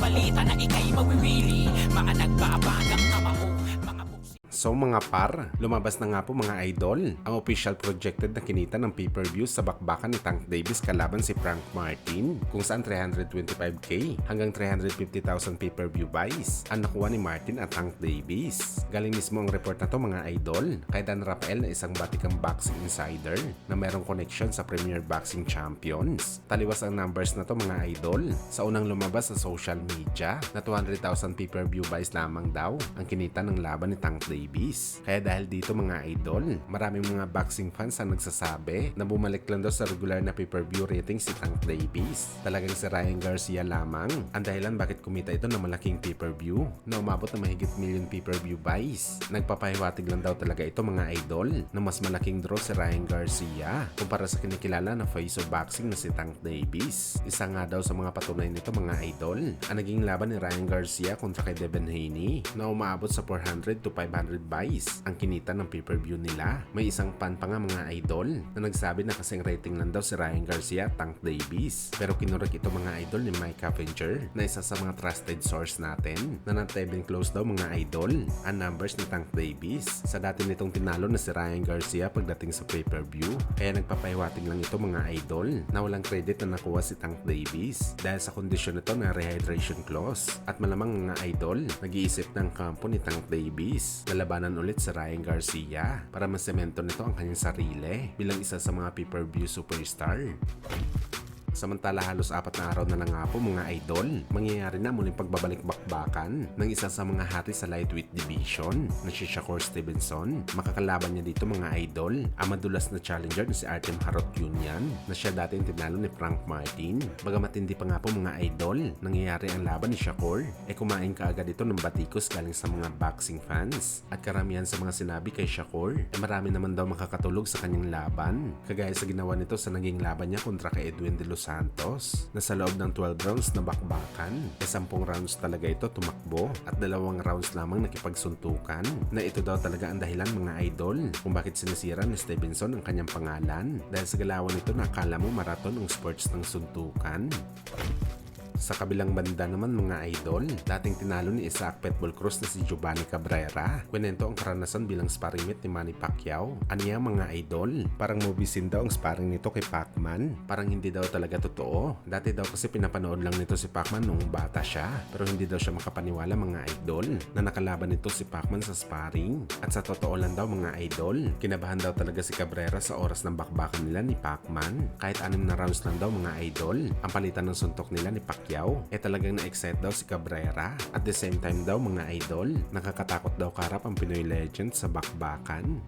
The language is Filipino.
balita na ika'y mawiwili. Mga nagbabagang kamao, mga buksi. So mga par, lumabas na nga po mga idol ang official projected na kinita ng pay-per-view sa bakbakan ni Tank Davis kalaban si Frank Martin, kung saan 325k hanggang 350,000 pay-per-view buys ang nakuha ni Martin at Tank Davis. Galing mismo ang report na to mga idol kay Dan Rafael na isang batikang boxing insider na merong connection sa Premier Boxing Champions. Taliwas ang numbers na to mga idol sa unang lumabas sa social media na 200,000 pay-per-view buys lamang daw ang kinita ng laban ni Tank Davis. Kaya dahil dito mga idol, maraming mga boxing fans ang nagsasabi na bumalik lang daw sa regular na pay-per-view rating si Tank Davis. Talagang si Ryan Garcia lamang ang dahilan bakit kumita ito ng malaking pay-per-view na umabot na mahigit million pay-per-view buys. Nagpapahiwatig lang daw talaga ito mga idol na mas malaking draw si Ryan Garcia kumpara sa kinikilala na face of boxing na si Tank Davis. Isa nga daw sa mga patunay nito mga idol ang naging laban ni Ryan Garcia kontra kay Devin Haney na umaabot sa 400 to 500 buys ang kinita ng pay-per-view nila. May isang fan pa nga mga idol na nagsabi na kasing rating lang daw si Ryan Garcia at Tank Davis. Pero kinurek ito mga idol ni Mike Avenger na isa sa mga trusted source natin na not even close daw mga idol ang numbers ni Tank Davis sa dati nitong tinalo na si Ryan Garcia pagdating sa pay-per-view. Kaya nagpapahiwatig lang ito mga idol na walang credit na nakuha si Tank Davis dahil sa kondisyon nito na rehydration clause. At malamang mga idol, nag-iisip ng kampo ni Tank Davis na labanan ulit sa Ryan Garcia para masemento nito ang kanyang sarili bilang isa sa mga pay-per-view superstar. Samantala halos 4 na araw na lang nga po mga idol, mangyayari na muling pagbabalik bakbakan ng isa sa mga hati sa lightweight division na si Shakur Stevenson. Makakalaban niya dito mga idol ang madulas na challenger na si Artem Harutyunyan na siya dating tinalo ni Frank Martin. Bagamat hindi pa nga po mga idol nangyayari ang laban ni Shakur, kumain kaagad ito ng batikos galing sa mga boxing fans. At karamihan sa mga sinabi kay Shakur marami naman daw makakatulog sa kanyang laban, kagaya sa ginawa nito sa naging laban niya kontra kay Edwin De Los Santos na sa loob ng 12 rounds na bakbakan 10 rounds talaga ito tumakbo at 2 rounds lamang nakipagsuntukan, na ito daw talaga ang dahilan mga idol kung bakit sinisira ni Stevenson ang kanyang pangalan dahil sa galawan nito na akala mo marathon ang sports ng suntukan. Sa kabilang banda naman mga idol, dating tinalo ni Isaac Pitbull Cruz na si Giovanni Cabrera. Kwento ang karanasan bilang sparring mate ni Manny Pacquiao. Aniya mga idol, parang movisin daw ang sparring nito kay Pacman. Parang hindi daw talaga totoo. Dati daw kasi pinapanood lang nito si Pacman nung bata siya. Pero hindi daw siya makapaniwala mga idol na nakalaban nito si Pacman sa sparring. At sa totoo lang daw mga idol, kinabahan daw talaga si Cabrera sa oras ng bakbakan nila ni Pacman. Kahit 6 na rounds lang daw mga idol, ang palitan ng suntok nila ni Pacquiao, talagang na-excite daw si Cabrera. At the same time daw mga idol, nakakatakot daw karap ang Pinoy legend sa bakbakan.